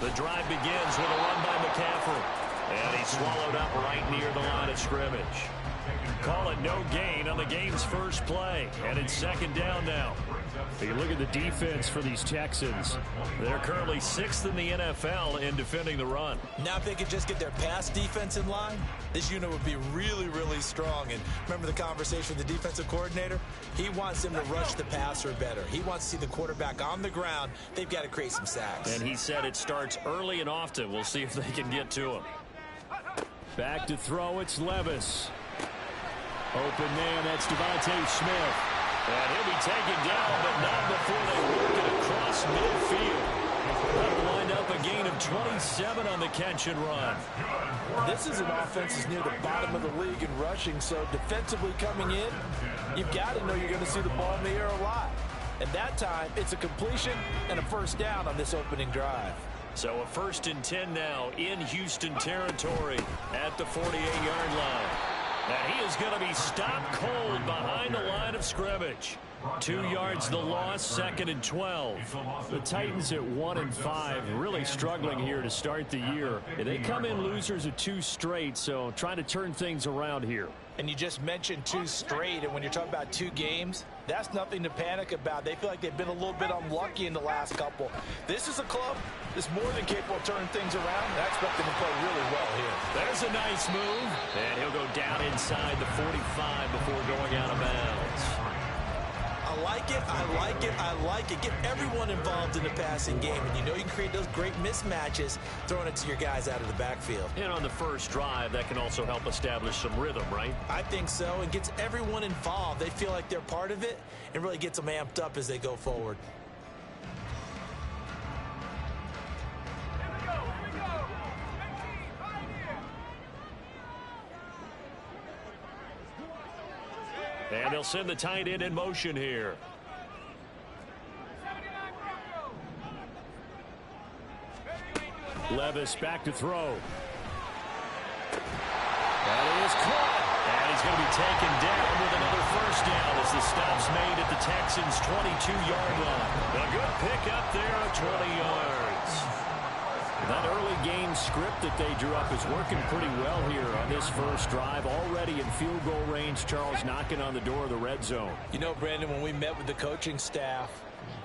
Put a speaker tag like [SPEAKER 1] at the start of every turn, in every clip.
[SPEAKER 1] The drive begins with a run by McCaffrey. And he's swallowed up right near the line of scrimmage. Call it no gain on the game's first play. And it's second down now. You look at the defense for these Texans. They're currently 6th in the NFL in defending the run.
[SPEAKER 2] Now if they could just get their pass defense in line, this unit would be really, really strong. And remember the conversation with the defensive coordinator? He wants them to rush the passer better. He wants to see the quarterback on the ground. They've got to create some sacks.
[SPEAKER 1] And he said it starts early and often. We'll see if they can get to him. Back to throw, it's Levis. Open man, that's Devontae Smith. And he'll be taken down, but not before they work it across midfield. That'll wind up a gain of 27 on the catch and run.
[SPEAKER 2] This is an offense that's near the bottom of the league in rushing, so defensively coming in, you've got to know you're going to see the ball in the air a lot. And that time, it's a completion and a first down on this opening drive.
[SPEAKER 1] So a 1st and 10 now in Houston territory at the 48-yard line. And he is going to be stopped cold behind the line of scrimmage. 2 yards the loss, 2nd and 12. The Titans at 1-5, really struggling here to start the year. They come in losers of 2 straight, so trying to turn things around here.
[SPEAKER 2] And you just mentioned 2 straight, and when you're talking about 2 games, that's nothing to panic about. They feel like they've been a little bit unlucky in the last couple. This is a club that's more than capable of turning things around. I expect them to play really well here.
[SPEAKER 1] There's a nice move, and he'll go down inside the 45 before going out of bounds.
[SPEAKER 2] I like it, I like it, I like it. Get everyone involved in the passing game, and you know you can create those great mismatches throwing it to your guys out of the backfield.
[SPEAKER 1] And on the first drive, that can also help establish some rhythm, right?
[SPEAKER 2] I think so, and gets everyone involved. They feel like they're part of it, and really gets them amped up as they go forward.
[SPEAKER 1] And they'll send the tight end in motion here. Levis back to throw. That is caught. And he's going to be taken down with another first down as the stop's made at the Texans' 22-yard line. A good pickup there of 20 yards. That early game script that they drew up is working pretty well here on this first drive. Already in field goal range, Charles knocking on the door of the red zone.
[SPEAKER 2] You know, Brandon, when we met with the coaching staff,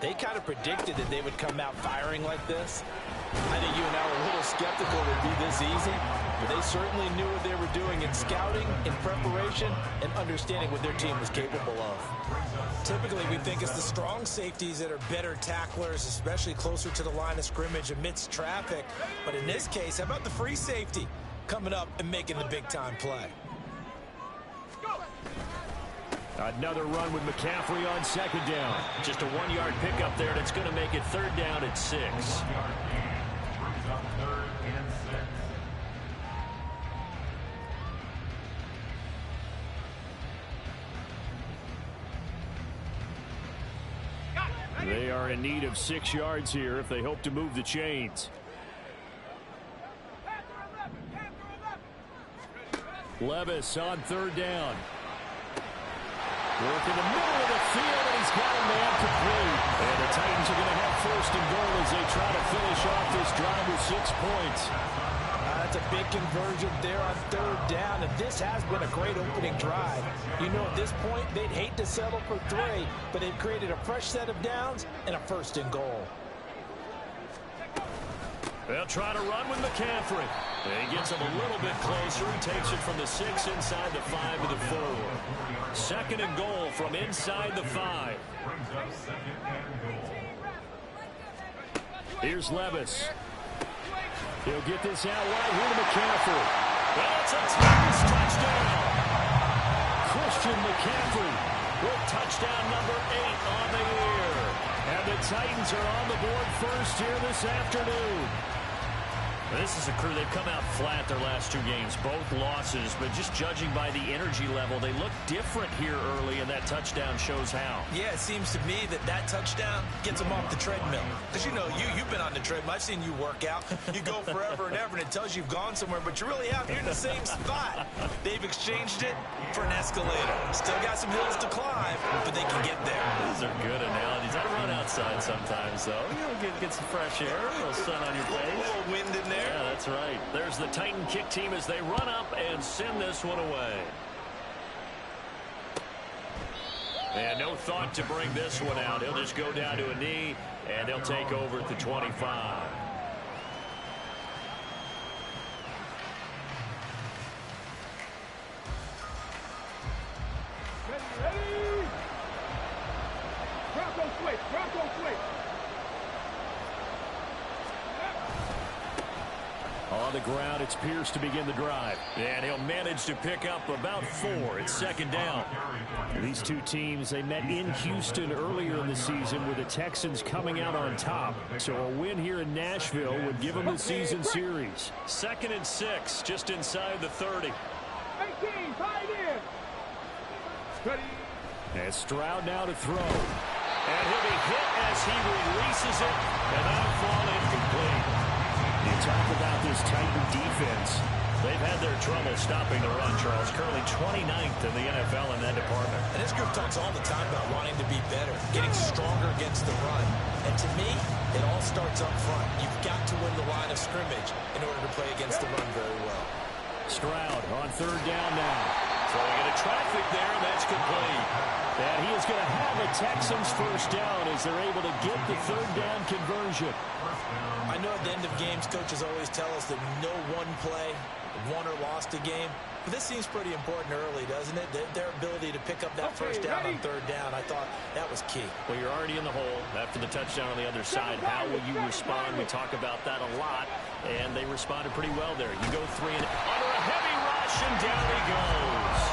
[SPEAKER 2] they kind of predicted that they would come out firing like this. I think you and I were a little skeptical it would be this easy, but they certainly knew what they were doing in scouting, in preparation, and understanding what their team was capable of. Typically, we think it's the strong safeties that are better tacklers, especially closer to the line of scrimmage amidst traffic. But in this case, how about the free safety coming up and making the big-time play?
[SPEAKER 1] Another run with McCaffrey on second down. Just a 1-yard pickup there, and it's going to make it third down at 6. They are in need of 6 yards here if they hope to move the chains. Levis on third down. Work in the middle of the field, and he's got a man complete. And the Titans are going to have 1st and goal as they try to finish off this drive with 6 points.
[SPEAKER 2] That's a big conversion there on third down, and this has been a great opening drive. You know, at this point, they'd hate to settle for 3, but they've created a fresh set of downs and a 1st and goal.
[SPEAKER 1] They'll try to run with McCaffrey. And he gets him a little bit closer. He takes it from the 6 inside the 5 to the 4. 2nd and goal from inside the 5. Here's Levis. He'll get this out wide here to McCaffrey. That's a Titans touchdown. Christian McCaffrey with touchdown number 8 on the year. And the Titans are on the board first here this afternoon. This is a crew, they've come out flat their last 2 games, both losses, but just judging by the energy level, they look different here early, and that touchdown shows how.
[SPEAKER 2] Yeah, it seems to me that touchdown gets them off the treadmill. Because, you know, you've been on the treadmill. I've seen you work out. You go forever and ever, and it tells you you've gone somewhere, but you really have. You're in the same spot. They've exchanged it for an escalator. Still got some hills to climb, but they can get there.
[SPEAKER 1] These are good analogies. I run outside sometimes, though. You know, get some fresh air, a little sun on your face.
[SPEAKER 2] A little wind in there.
[SPEAKER 1] Yeah, that's right. There's the Titan kick team as they run up and send this one away. And no thought to bring this one out. He'll just go down to a knee, and they'll take over at the 25.
[SPEAKER 3] Ready? Bronco switch. Bronco switch.
[SPEAKER 1] On the ground, it's Pierce to begin the drive. And he'll manage to pick up about 4. It's second down. These two teams, they met in Houston earlier in the season with the Texans coming out on top. So a win here in Nashville would give them the season series. 2nd and 6, just inside the 30.
[SPEAKER 3] 18, tied in. Ready?
[SPEAKER 1] And Stroud now to throw. And he'll be hit as he releases it. And that'll fall incomplete. You talk about this Titan defense. They've had their trouble stopping the run, Charles. Currently 29th in the NFL in that department.
[SPEAKER 2] And this group talks all the time about wanting to be better, getting stronger against the run. And to me, it all starts up front. You've got to win the line of scrimmage in order to play against the run very well.
[SPEAKER 1] Stroud on 3rd down now. Throwing into traffic there, and that's complete. And he is going to have a Texans first down as they're able to get the 3rd down conversion.
[SPEAKER 2] I know at the end of games, coaches always tell us that no one play won or lost a game. But this seems pretty important early, doesn't it? Their ability to pick up that first down on 3rd down, I thought that was key.
[SPEAKER 1] Well, you're already in the hole after the touchdown on the other side. How will you respond? We talk about that a lot, and they responded pretty well there. You go 3 and under a heavy rush, and down he goes.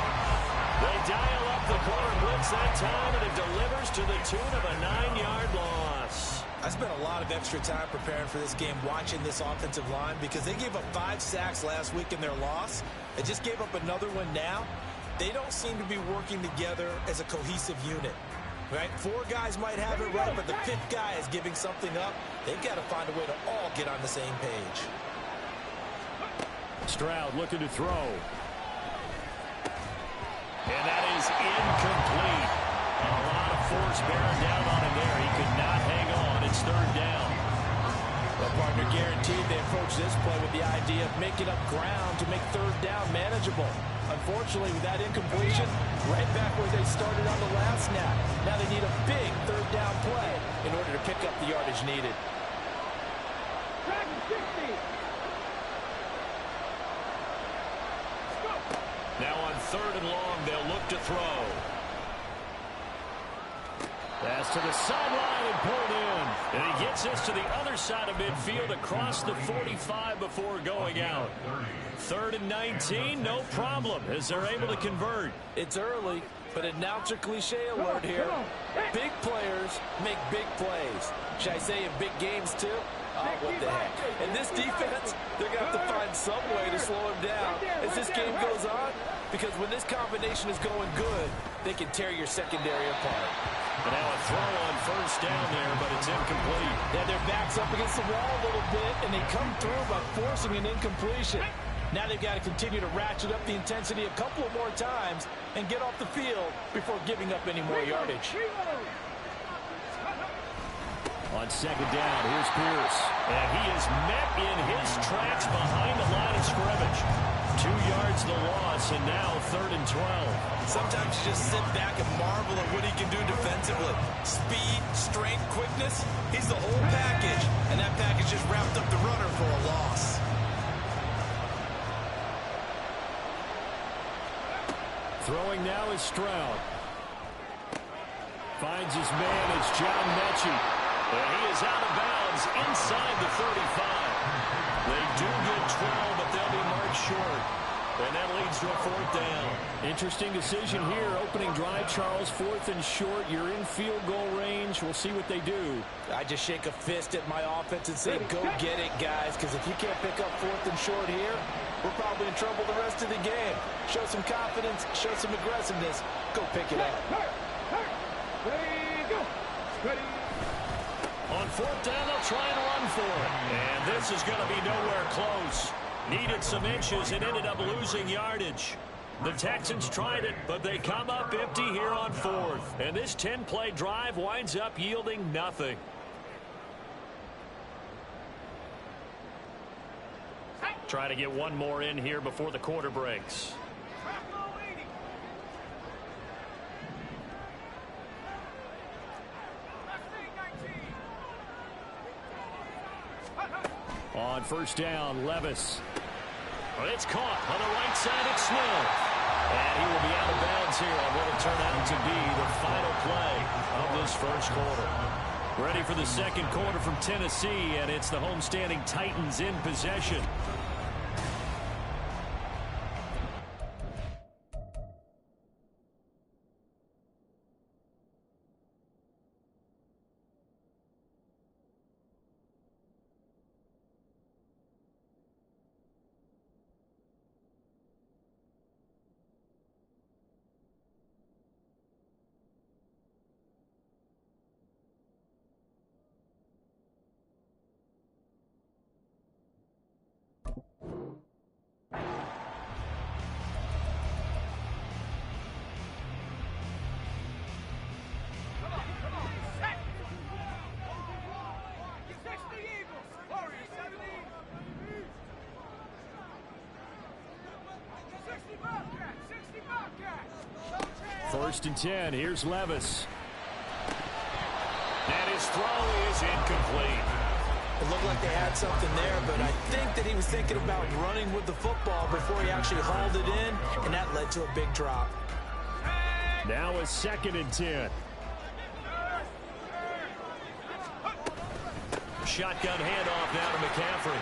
[SPEAKER 1] They dial up the corner blitz that time, and it delivers to the tune of a 9-yard loss.
[SPEAKER 2] I spent a lot of extra time preparing for this game, watching this offensive line, because they gave up 5 sacks last week in their loss. They just gave up another one now. They don't seem to be working together as a cohesive unit. Right? 4 guys might have it right, but the 5th guy is giving something up. They've got to find a way to all get on the same page.
[SPEAKER 1] Stroud looking to throw. And that is incomplete. A lot of force bearing down on him there. He could not hang on. It's 3rd down.
[SPEAKER 2] Well, partner, guaranteed they approach this play with the idea of making up ground to make 3rd down manageable. Unfortunately, with that incompletion, right back where they started on the last snap. Now they need a big 3rd down play in order to pick up the yardage needed.
[SPEAKER 1] Now on 3rd and long, they'll look to throw. Pass to the sideline and pulled in. And he gets us to the other side of midfield across the 45 before going out. 3rd and 19, no problem, as they're able to convert.
[SPEAKER 2] It's early, but announcer cliche alert here. Big players make big plays. Should I say in big games too? Oh, what the heck. And this defense, they're going to have to find some way to slow him down as this game goes on, because when this combination is going good, they can tear your secondary apart.
[SPEAKER 1] And now a throw on 1st down there, but it's incomplete.
[SPEAKER 2] Yeah, their back's up against the wall a little bit, and they come through by forcing an incompletion. Now they've got to continue to ratchet up the intensity a couple of more times and get off the field before giving up any more yardage.
[SPEAKER 1] On 2nd down, here's Pierce. And he is met in his tracks behind the line of scrimmage. 2 yards the loss, and now 3rd and 12.
[SPEAKER 2] Sometimes you just sit back and marvel at what he can do defensively. Speed, strength, quickness, he's the whole package. And that package just wrapped up the runner for a loss.
[SPEAKER 1] Throwing now is Stroud. Finds his man, it's John Mechie. And he is out of bounds inside the 35. They do get 12, but they'll be marked short. And that leads to a 4th down.
[SPEAKER 4] Interesting decision here. Opening drive, Charles, 4th and short. You're in field goal range. We'll see what they do.
[SPEAKER 2] I just shake a fist at my offense and say, go get it, guys, because if you can't pick up 4th and short here, we're probably in trouble the rest of the game. Show some confidence, show some aggressiveness. Go pick it up.
[SPEAKER 3] Ready, go. Ready.
[SPEAKER 1] On 4th down, they'll try and run for it. And this is going to be nowhere close. Needed some inches and ended up losing yardage. The Texans tried it, but they come up empty here on 4th. And this 10-play drive winds up yielding nothing. Try to get one more in here before the quarter breaks.
[SPEAKER 4] On 1st down, Levis.
[SPEAKER 1] It's caught on the right side of Smith. And he will be out of bounds here on what will turn out to be the final play of this 1st quarter. Ready for the 2nd quarter from Tennessee, and it's the homestanding Titans in possession.
[SPEAKER 4] First and 10. Here's Levis.
[SPEAKER 1] And his throw is incomplete.
[SPEAKER 2] It looked like they had something there, but I think that he was thinking about running with the football before he actually hauled it in, and that led to a big drop.
[SPEAKER 4] Now a 2nd and 10.
[SPEAKER 1] Shotgun handoff now to McCaffrey.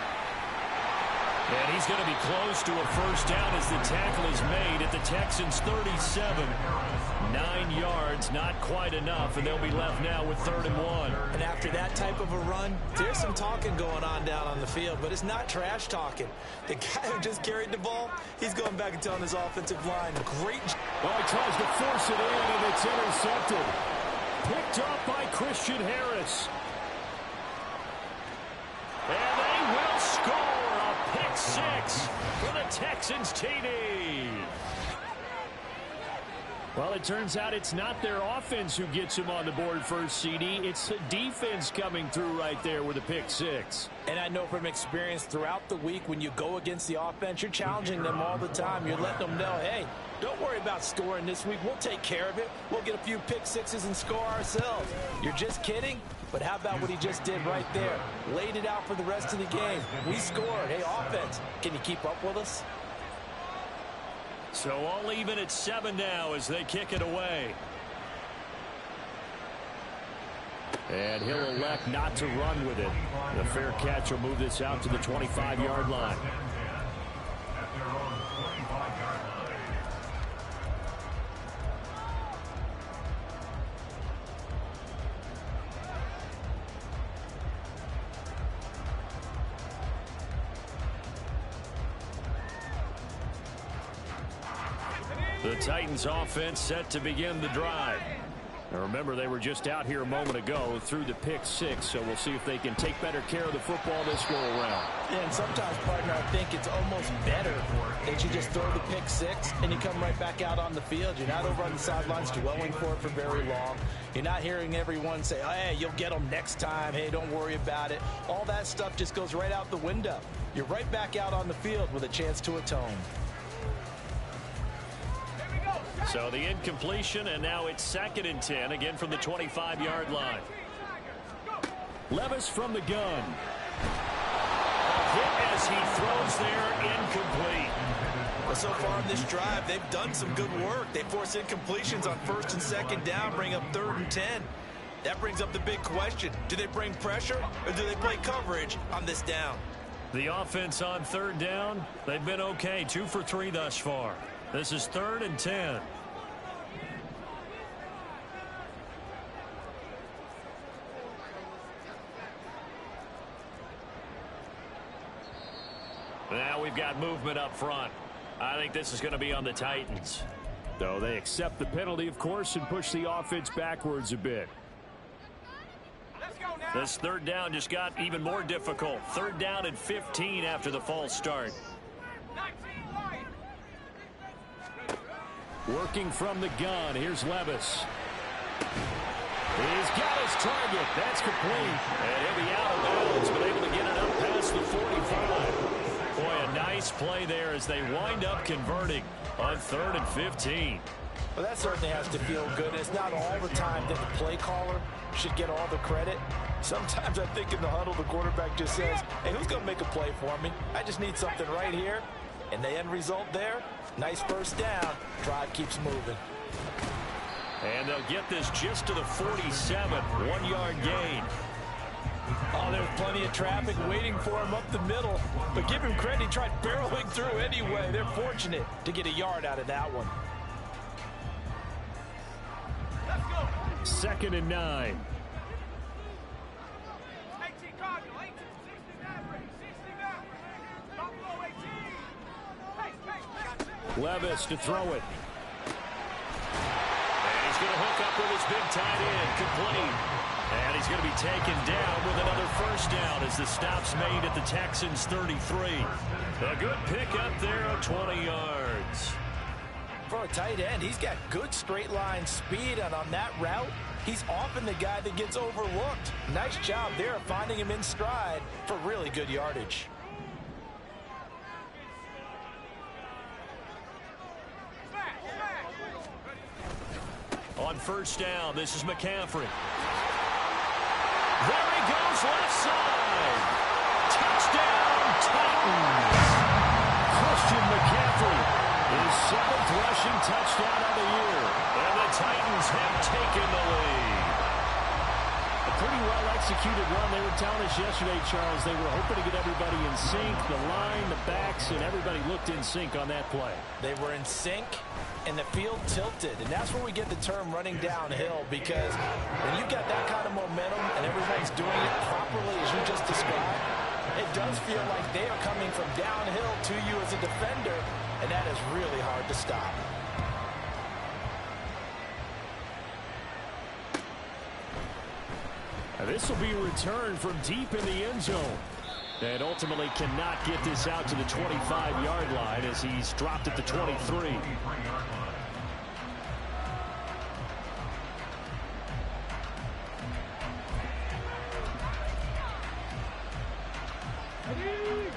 [SPEAKER 1] And he's going to be close to a 1st down as the tackle is made at the Texans' 37. 9 yards, not quite enough, and they'll be left now with 3rd and 1.
[SPEAKER 2] And after that type of a run, there's some talking going on down on the field, but it's not trash talking. The guy who just carried the ball, he's going back and telling his offensive line, great.
[SPEAKER 4] Well, he tries to force it in, and it's intercepted. Picked up by Christian Harris.
[SPEAKER 1] And they will score a pick 6 for the Texans TD.
[SPEAKER 4] Well, it turns out it's not their offense who gets them on the board first, CD. It's the defense coming through right there with a pick 6.
[SPEAKER 2] And I know from experience throughout the week when you go against the offense, you're challenging them all the time. You're letting them know, hey, don't worry about scoring this week. We'll take care of it. We'll get a few pick 6s and score ourselves. You're just kidding? But how about what he just did right there? Laid it out for the rest of the game. We scored. Hey, offense, can you keep up with us?
[SPEAKER 1] So all even at 7 now as they kick it away.
[SPEAKER 4] And he'll elect not to run with it. The fair catch will move this out to the 25-yard line.
[SPEAKER 1] The Titans offense set to begin the drive.
[SPEAKER 4] Now remember, they were just out here a moment ago through the pick 6, so we'll see if they can take better care of the football this go around.
[SPEAKER 2] And sometimes, partner, I think it's almost better that you just throw the pick 6 and you come right back out on the field. You're not over on the sidelines dwelling for it for very long. You're not hearing everyone say, hey, you'll get them next time. Hey, don't worry about it. All that stuff just goes right out the window. You're right back out on the field with a chance to atone.
[SPEAKER 1] So the incompletion, and now it's 2nd and 10, again from the 25-yard line.
[SPEAKER 4] Levis from the gun.
[SPEAKER 1] A hit as he throws there, incomplete.
[SPEAKER 2] Well, so far in this drive, they've done some good work. They force incompletions on 1st and 2nd down, bring up 3rd and 10. That brings up the big question. Do they bring pressure, or do they play coverage on this down?
[SPEAKER 1] The offense on third down, they've been okay. 2 for 3 thus far. This is 3rd and 10. Now we've got movement up front. I think this is going to be on the Titans.
[SPEAKER 4] Though they accept the penalty, of course, and push the offense backwards a bit.
[SPEAKER 1] This 3rd down just got even more difficult. 3rd down and 15 after the false start.
[SPEAKER 4] Working from the gun, here's Levis. He's got his target. That's complete.
[SPEAKER 1] And he'll be out of bounds, but able to get it up past the 45. Boy, a nice play there as they wind up converting on 3rd and 15.
[SPEAKER 2] Well, that certainly has to feel good. It's not all the time that the play caller should get all the credit. Sometimes I think in the huddle, the quarterback just says, hey, who's going to make a play for me? I just need something right here. And the end result there, nice first down. Drive keeps moving.
[SPEAKER 1] And they'll get this just to the 47, 1-yard gain.
[SPEAKER 2] Oh, there's plenty of traffic waiting for him up the middle. But give him credit, he tried barreling through anyway. They're fortunate to get a yard out of that one.
[SPEAKER 4] 2nd and 9. Levis to throw it.
[SPEAKER 1] And he's going to hook up with his big tight end, complete. And he's going to be taken down with another first down as the stop's made at the Texans' 33. A good pickup there of 20 yards.
[SPEAKER 2] For a tight end, he's got good straight line speed, and on that route, he's often the guy that gets overlooked. Nice job there of finding him in stride for really good yardage.
[SPEAKER 1] On first down, this is McCaffrey. There he goes, left side. Touchdown, Titans.
[SPEAKER 4] Christian McCaffrey, his 7th rushing touchdown of the year.
[SPEAKER 1] And the Titans have taken the lead.
[SPEAKER 4] A pretty well-executed run. They were telling us yesterday, Charles, they were hoping to get everybody in sync. The line, the backs, and everybody looked in sync on that play.
[SPEAKER 2] They were in sync, and the field tilted. And that's where we get the term running downhill, because when you got that kind of momentum and everyone's doing it properly as you just described, it does feel like they are coming from downhill to you as a defender, and that is really hard to stop.
[SPEAKER 4] This will be a return from deep in the end zone. And ultimately cannot get this out to the 25-yard line as he's dropped at the 23.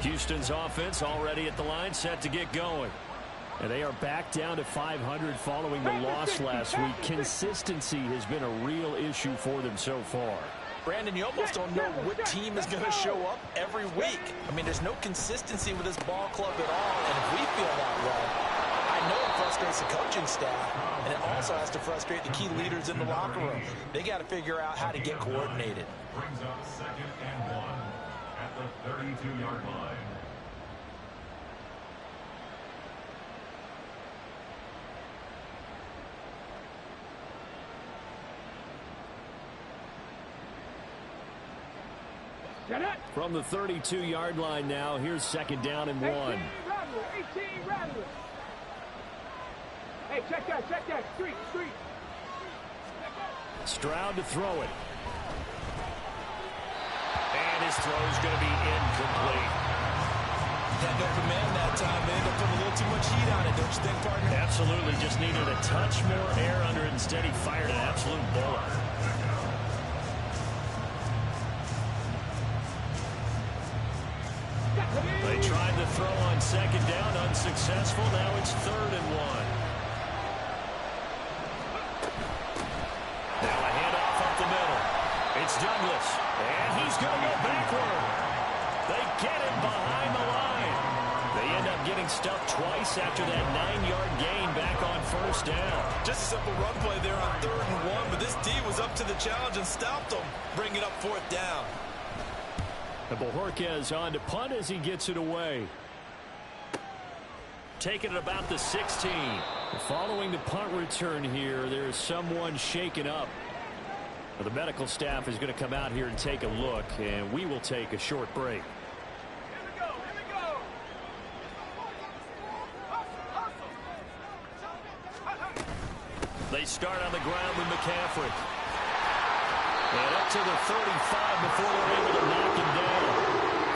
[SPEAKER 1] Houston's offense already at the line, set to get going.
[SPEAKER 4] And they are back down to 500 following the loss last week. Consistency has been a real issue for them so far.
[SPEAKER 2] Brandon, you almost don't know what team is going to show up every week. I mean, there's no consistency with this ball club at all, and if we feel that way, I know it frustrates the coaching staff, and it also has to frustrate the key leaders in the locker room. They got to figure out how to get coordinated.
[SPEAKER 5] Brings up 2nd and 1 at the 32-yard line.
[SPEAKER 4] From the 32-yard line now, here's 2nd down and 1.
[SPEAKER 3] 18 Rattler. Hey, check that. Street.
[SPEAKER 4] Stroud to throw it.
[SPEAKER 1] And his throw's going to be incomplete.
[SPEAKER 2] Had no command that time. They ended up putting a little too much heat on it, don't you think, partner?
[SPEAKER 1] Absolutely. Just needed a touch more air under it. Instead, he fired an absolute bullet. They tried to throw on 2nd down, unsuccessful. Now it's 3rd and 1. Now a handoff up the middle. It's Douglas, and he's going to go backward. They get him behind the line. They end up getting stuffed twice after that 9-yard gain back on first down.
[SPEAKER 2] Just a simple run play there on 3rd and 1, but this D was up to the challenge and stopped them, bringing up 4th down.
[SPEAKER 4] Bojorquez on to punt as he gets it away.
[SPEAKER 1] Taking it about the 16.
[SPEAKER 4] Following the punt return here, there's someone shaken up. The medical staff is going to come out here and take a look, and we will take a short break.
[SPEAKER 1] They start on the ground with McCaffrey. And up to the 35 before they're able to knock him down.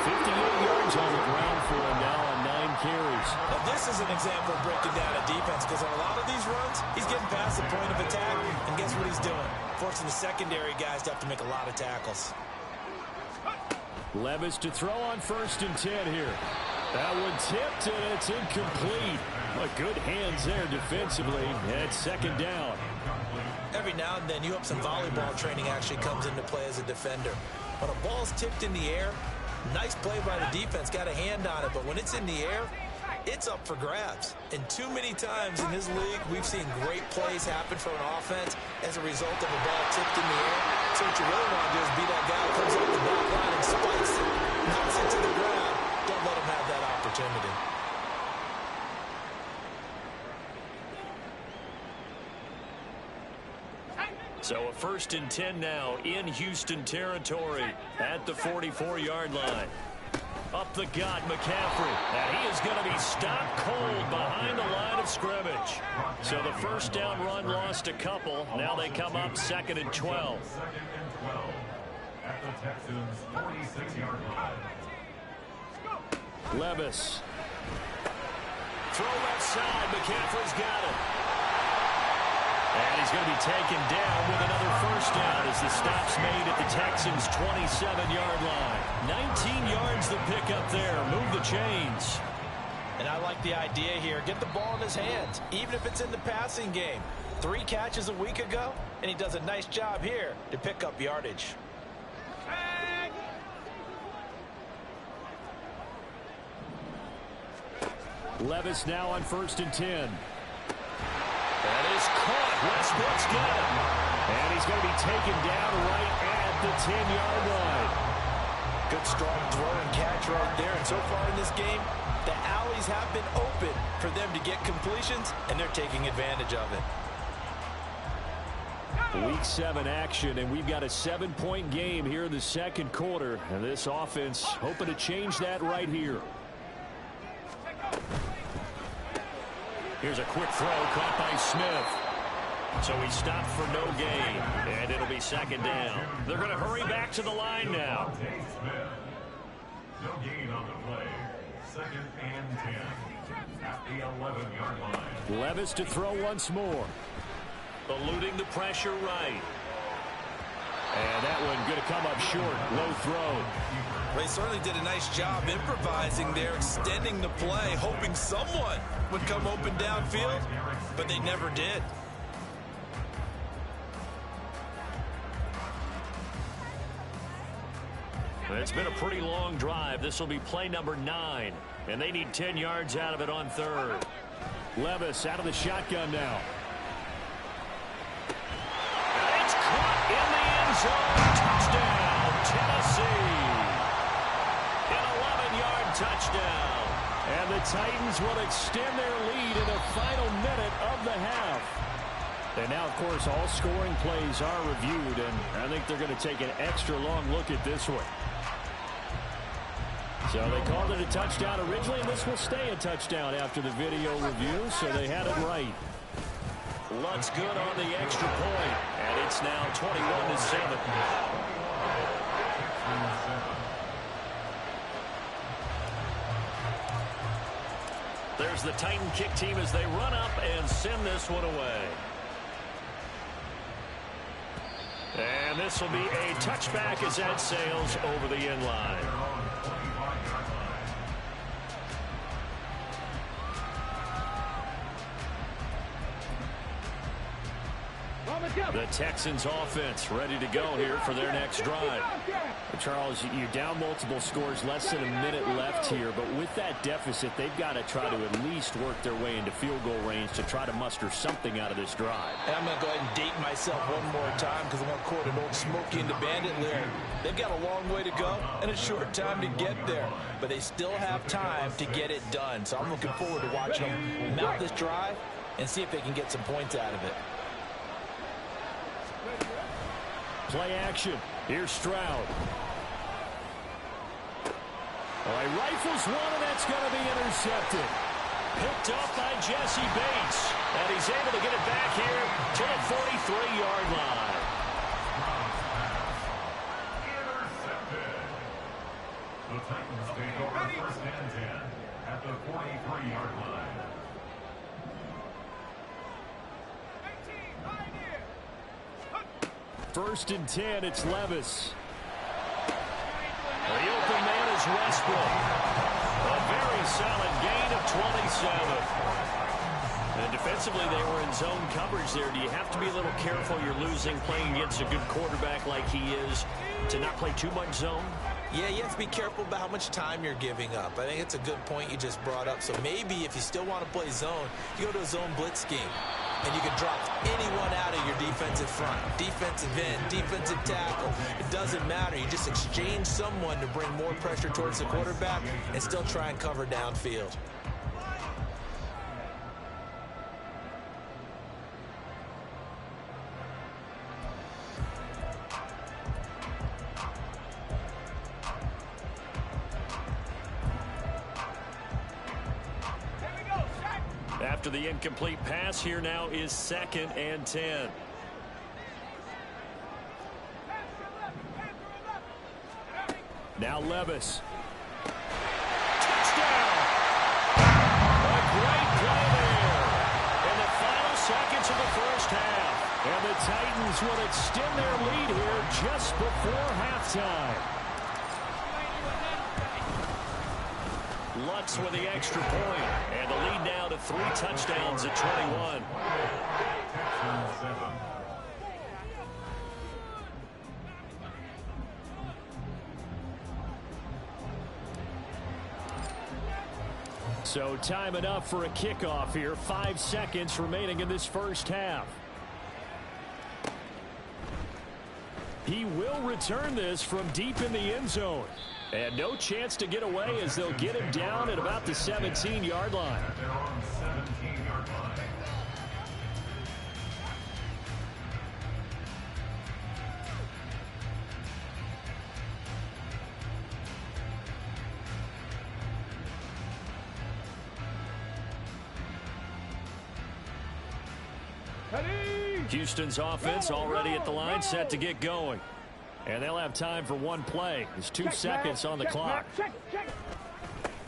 [SPEAKER 1] 58 yards on the ground for him now on 9 carries.
[SPEAKER 2] Now this is an example of breaking down a defense, because on a lot of these runs, he's getting past the point of attack, and guess what he's doing? Forcing the secondary guys to have to make a lot of tackles.
[SPEAKER 4] Levis to throw on 1st and 10 here. That one tipped, and it's incomplete. But good hands there defensively, and it's 2nd down.
[SPEAKER 2] Every now and then, you hope some volleyball training actually comes into play as a defender. When a ball's tipped in the air, nice play by the defense, got a hand on it, but when it's in the air, it's up for grabs. And too many times in this league, we've seen great plays happen for an offense as a result of a ball tipped in the air. So what you really want to do is be that guy who comes off the back line and spikes it, knocks it to the ground. Don't let him have that opportunity.
[SPEAKER 1] So a 1st and 10 now in Houston territory at the 44-yard line. Up the gut, McCaffrey. And he is going to be stopped cold behind the line of scrimmage. So the 1st down run lost a couple. Now they come up 2nd and 12.
[SPEAKER 5] 2nd and 12 at the Texans' 46-yard line.
[SPEAKER 4] Levis.
[SPEAKER 1] Throw left side. McCaffrey's got it. And he's going to be taken down with another 1st down as the stop's made at the Texans' 27-yard line. 19 yards the pickup there. Move the chains.
[SPEAKER 2] And I like the idea here. Get the ball in his hands, even if it's in the passing game. 3 catches a week ago, and he does a nice job here to pick up yardage.
[SPEAKER 4] Levis now on 1st and 10.
[SPEAKER 1] That is caught. Westbrook's got it.
[SPEAKER 4] And he's going to be taken down right at the 10-yard line.
[SPEAKER 2] Good strong throw and catch right there. And so far in this game, the alleys have been open for them to get completions, and they're taking advantage of it.
[SPEAKER 4] Week 7 action, and we've got a 7-point game here in the 2nd quarter. And this offense hoping to change that right here.
[SPEAKER 1] Here's a quick throw caught by Smith. So he stopped for no gain, and it'll be 2nd down. They're going to hurry back to the line now.
[SPEAKER 5] No gain on the play. 2nd and 10 at the 11-yard line.
[SPEAKER 4] Levis to throw once more.
[SPEAKER 1] Eluding the pressure right.
[SPEAKER 4] And that one going to come up short. Low throw.
[SPEAKER 2] Well, he certainly did a nice job improvising there, extending the play, hoping someone would come open downfield, but they never did.
[SPEAKER 1] It's been a pretty long drive. This will be play number 9, and they need 10 yards out of it on 3rd.
[SPEAKER 4] Levis out of the shotgun now.
[SPEAKER 1] And it's caught in the end zone. Touchdown, Tennessee. An 11-yard touchdown.
[SPEAKER 4] And the Titans will extend their lead in the final minute of the half. And now, of course, all scoring plays are reviewed, and I think they're going to take an extra long look at this one. So they called it a touchdown originally, and this will stay a touchdown after the video review, so they had it right.
[SPEAKER 1] Lutz good on the extra point, and it's now 21-7. There's the Titan kick team as they run up and send this one away. And this will be a touchback as that sails over the end line.
[SPEAKER 3] On the go.
[SPEAKER 1] The Texans offense ready to go here for their next drive.
[SPEAKER 4] Charles, you're down multiple scores, less than a minute left here, but with that deficit, they've got to try to at least work their way into field goal range to try to muster something out of this drive.
[SPEAKER 2] And I'm going to go ahead and date myself one more time because I'm going to quote an old Smokey and the Bandit lyric. They've got a long way to go and a short time to get there, but they still have time to get it done. So I'm looking forward to watching them mount this drive and see if they can get some points out of it.
[SPEAKER 4] Play action. Here's Stroud. Well, he rifles one, and that's going to be intercepted.
[SPEAKER 1] Picked up by Jesse Bates. And he's able to get it back here to the 43-yard line.
[SPEAKER 5] Intercepted. The Titans take over first and 10 at the 43-yard line.
[SPEAKER 4] First and 10, it's Levis.
[SPEAKER 1] The open man is Westbrook. A very solid gain of 27. And defensively, they were in zone coverage there. Do you have to be a little careful? You're losing playing against a good quarterback like he is to not play too much zone?
[SPEAKER 2] Yeah, you have to be careful about how much time you're giving up. I think it's a good point you just brought up. So maybe if you still want to play zone, you go to a zone blitz scheme. And you can drop anyone out of your defensive front. Defensive end, defensive tackle. It doesn't matter. You just exchange someone to bring more pressure towards the quarterback and still try and cover downfield.
[SPEAKER 1] After the incomplete pass, here now is 2nd and 10.
[SPEAKER 4] Now Levis.
[SPEAKER 1] Touchdown! A great play there in the final seconds of the first half.
[SPEAKER 4] And the Titans will extend their lead here just before halftime.
[SPEAKER 1] Lutz with the extra point, and the lead now to 3 touchdowns at 21.
[SPEAKER 4] So time enough for a kickoff here. 5 seconds remaining in this first half. He will return this from deep in the end zone. And no chance to get away as they'll get him down at about the 17-yard line.
[SPEAKER 5] They're on 17-yard line.
[SPEAKER 1] Houston's offense already at the line, set to get going.
[SPEAKER 4] And they'll have time for one play. There's 2 seconds on the clock.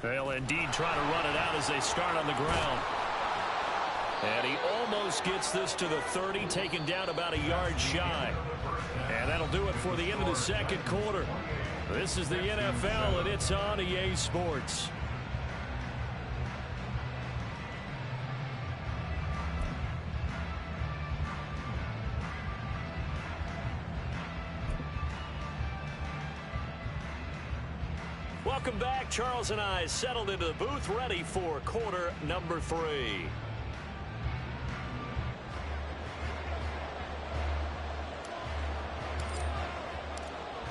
[SPEAKER 1] They'll indeed try to run it out as they start on the ground. And he almost gets this to the 30, taken down about a yard shy. And that'll do it for the end of the second quarter. This is the NFL, and it's on EA Sports. Welcome back. Charles and I settled into the booth, ready for quarter number 3.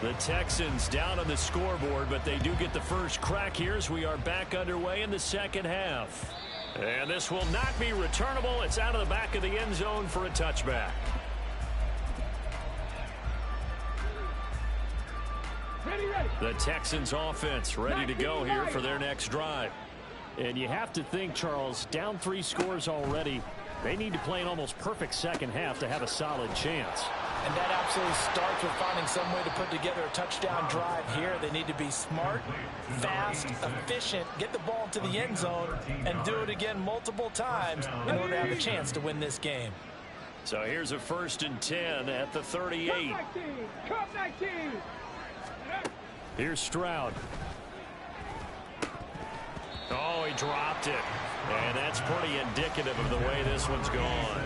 [SPEAKER 1] The Texans down on the scoreboard, but they do get the first crack here as we are back underway in the second half. And this will not be returnable. It's out of the back of the end zone for a touchback. The Texans offense ready to go here for their next drive.
[SPEAKER 4] And you have to think, Charles, down 3 scores already. They need to play an almost perfect second half to have a solid chance.
[SPEAKER 2] And that absolutely starts with finding some way to put together a touchdown drive here. They need to be smart, fast, efficient, get the ball to the end zone, and do it again multiple times in order to have a chance to win this game.
[SPEAKER 1] So here's a 1st and 10 at the 38.
[SPEAKER 4] Here's Stroud.
[SPEAKER 1] Oh, he dropped it. And that's pretty indicative of the way this one's gone.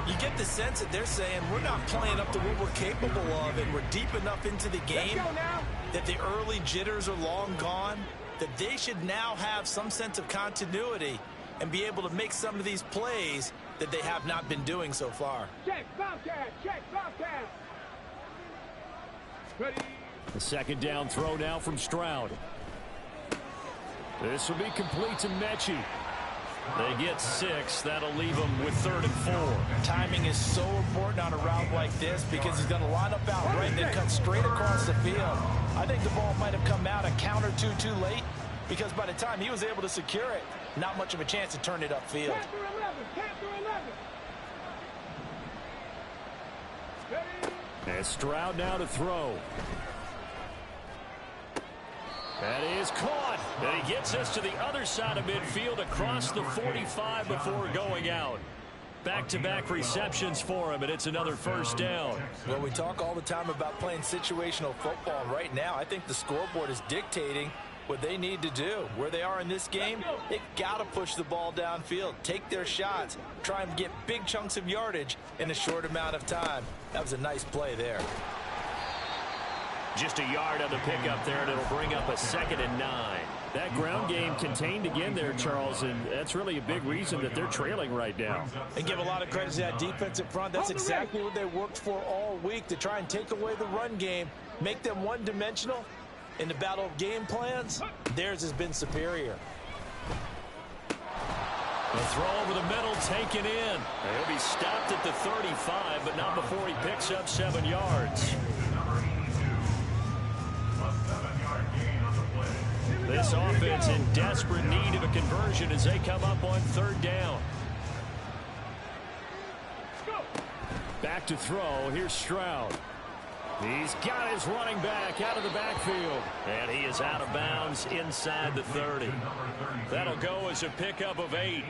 [SPEAKER 2] You get the sense that they're saying we're not playing up to what we're capable of, and we're deep enough into the game that the early jitters are long gone, that they should now have some sense of continuity and be able to make some of these plays that they have not been doing so far.
[SPEAKER 3] Check, Bobcat, check, Bobcat. Ready.
[SPEAKER 4] The second down throw now from Stroud. This will be complete to Mechie. They get 6. That'll leave them with 3rd and 4.
[SPEAKER 2] Timing is so important on a route like this because he's going to line up out right and then cut straight across the field. I think the ball might have come out a count or two too late because by the time he was able to secure it, not much of a chance to turn it upfield.
[SPEAKER 3] Capture 11, capture 11. Ready.
[SPEAKER 4] And Stroud now to throw. That is caught. And he gets us to the other side of midfield across the 45 before going out. Back-to-back receptions for him, and it's another first down.
[SPEAKER 2] Well, we talk all the time about playing situational football. Right now, I think the scoreboard is dictating what they need to do. Where they are in this game, they've got to push the ball downfield, take their shots, try and get big chunks of yardage in a short amount of time. That was a nice play there.
[SPEAKER 4] Just a yard on the pickup there, and it'll bring up a 2nd and 9. That ground game contained again there, Charles, and that's really a big reason that they're trailing right now.
[SPEAKER 2] And give a lot of credit to that defensive front. That's exactly what they worked for all week, to try and take away the run game, make them one-dimensional. In the battle of game plans, theirs has been superior.
[SPEAKER 4] The throw over the middle taken in. He'll be stopped at the 35, but not before he picks up 7 yards. This offense in desperate need of a conversion as they come up on 3rd down. Back to throw. Here's Stroud. He's got his running back out of the backfield. And he is out of bounds inside the 30. That'll go as a pickup of 8.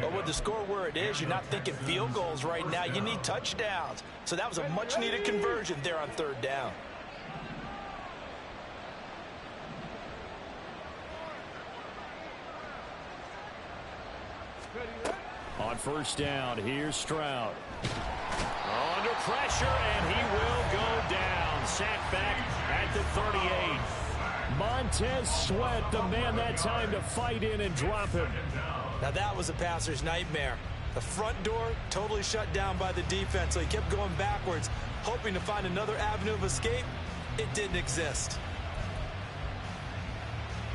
[SPEAKER 2] But with the score where it is, you're not thinking field goals right now. You need touchdowns. So that was a much-needed conversion there on 3rd down.
[SPEAKER 4] On 1st down, here's Stroud. Under pressure, and he will go down. Sacked back at the 38. Montez Sweat, the man that time to fight in and drop him.
[SPEAKER 2] Now that was a passer's nightmare. The front door totally shut down by the defense, so he kept going backwards, hoping to find another avenue of escape. It didn't exist.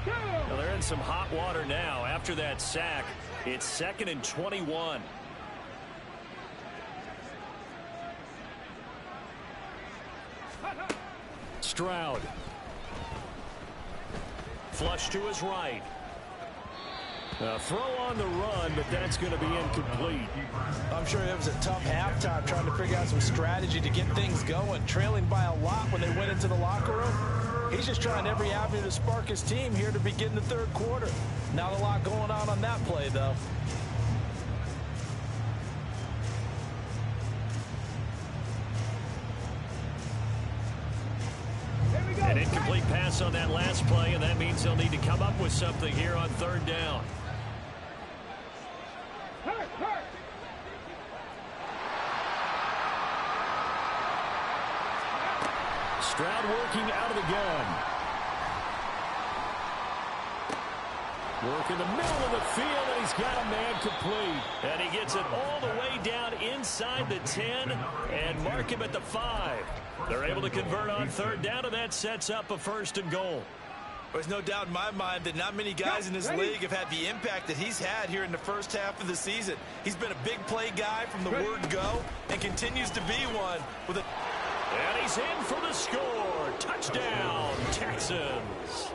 [SPEAKER 4] Well, they're in some hot water now after that sack. It's 2nd and 21. Stroud. Flush to his right. A throw on the run, but that's going to be incomplete.
[SPEAKER 2] I'm sure it was a tough halftime trying to figure out some strategy to get things going. Trailing by a lot when they went into the locker room. He's just trying every avenue to spark his team here to begin the 3rd quarter. Not a lot going on that play, though.
[SPEAKER 4] An incomplete pass on that last play, and that means they'll need to come up with something here on 3rd down. Stroud working out of the gun. Work in the middle of the field, and he's got a man complete. And he gets it all the way down inside the 10 and mark him at the 5. They're able to convert on 3rd down, and that sets up a 1st and goal.
[SPEAKER 2] There's no doubt in my mind that not many guys in this league have had the impact that he's had here in the first half of the season. He's been a big play guy from the word go and continues to be one with a...
[SPEAKER 4] And he's in for the score. Touchdown, Texans.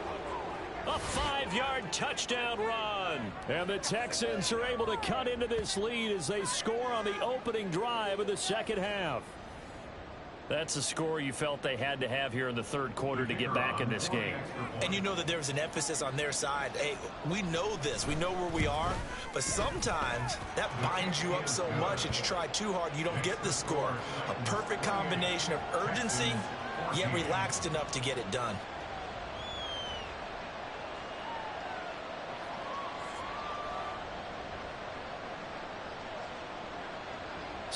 [SPEAKER 4] A 5-yard touchdown run. And the Texans are able to cut into this lead as they score on the opening drive of the 2nd half. That's a score you felt they had to have here in the 3rd quarter to get back in this game.
[SPEAKER 2] And you know that there's an emphasis on their side. Hey, we know this. We know where we are. But sometimes that binds you up so much that you try too hard, you don't get the score. A perfect combination of urgency, yet relaxed enough to get it done.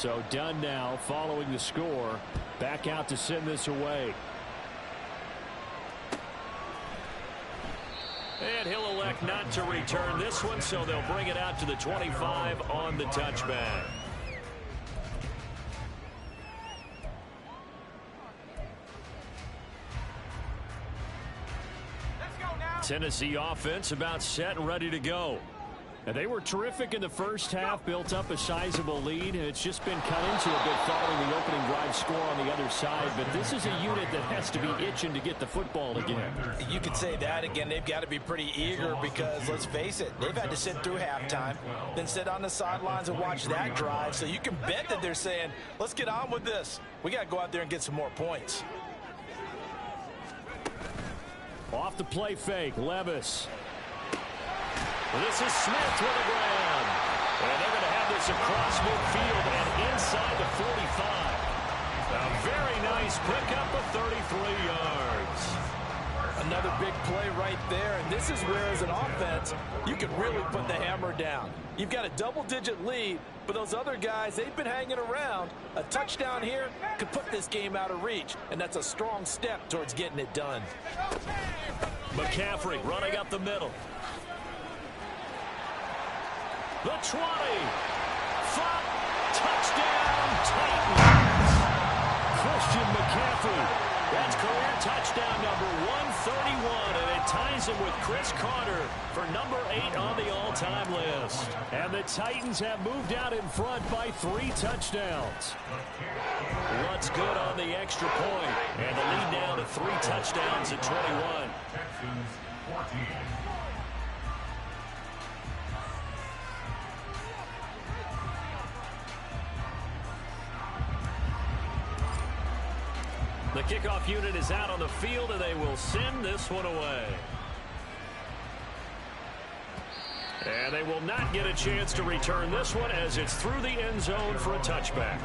[SPEAKER 4] So done now following the score. Back out to send this away.
[SPEAKER 1] And he'll elect not to return this one, so they'll bring it out to the 25 on the touchback. Tennessee offense about set and ready to go.
[SPEAKER 4] And they were terrific in the first half, built up a sizable lead, and it's just been cut into a bit following the opening drive score on the other side. But this is a unit that has to be itching to get the football again.
[SPEAKER 2] You could say that again. They've got to be pretty eager because, let's face it, they've had to sit through halftime, then sit on the sidelines and watch that drive. So you can bet that they're saying, let's get on with this. We got to go out there and get some more points.
[SPEAKER 4] Off the play fake, Levis.
[SPEAKER 1] This is Smith with a grab. And they're going to have this across midfield and inside the 45. A very nice pickup of 33 yards.
[SPEAKER 2] Another big play right there. And this is where, as an offense, you can really put the hammer down. You've got a double-digit lead, but those other guys, they've been hanging around. A touchdown here could put this game out of reach, and that's a strong step towards getting it done.
[SPEAKER 1] McCaffrey running up the middle. The 20. Flop. Touchdown, Titans. Christian McCaffrey. That's career touchdown number 131, and it ties him with Chris Carter for number 8 on the all-time list.
[SPEAKER 4] And the Titans have moved out in front by 3 touchdowns.
[SPEAKER 1] What's good on the extra point, and the lead now to 3 touchdowns at 21.
[SPEAKER 5] Texans 14.
[SPEAKER 1] The kickoff unit is out on the field, and they will send this one away. And they will not get a chance to return this one as it's through the end zone for a touchback.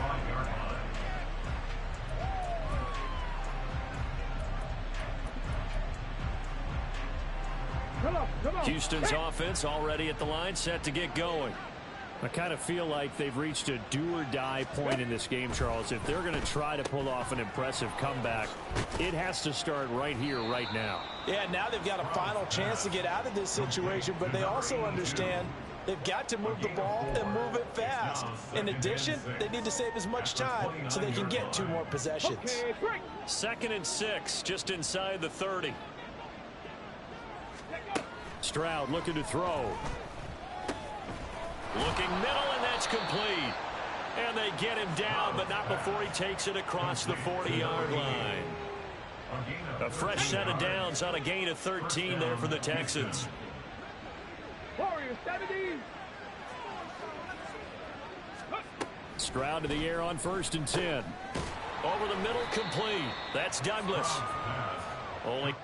[SPEAKER 1] Houston's offense already at the line, set to get going.
[SPEAKER 4] I kind of feel like they've reached a do-or-die point in this game, Charles. If they're going to try to pull off an impressive comeback, it has to start right here, right now.
[SPEAKER 2] Yeah, now they've got a final chance to get out of this situation, but they also understand they've got to move the ball and move it fast. In addition, they need to save as much time so they can get 2 more possessions.
[SPEAKER 1] 2nd and 6, just inside the 30.
[SPEAKER 4] Stroud looking to throw.
[SPEAKER 1] Looking middle, and that's complete. And they get him down, but not before he takes it across the 40-yard line. A fresh set of downs on a gain of 13 there for the Texans.
[SPEAKER 3] Warriors 70.
[SPEAKER 4] Stroud to the air on 1st and 10.
[SPEAKER 1] Over the middle, complete. That's Douglas. Only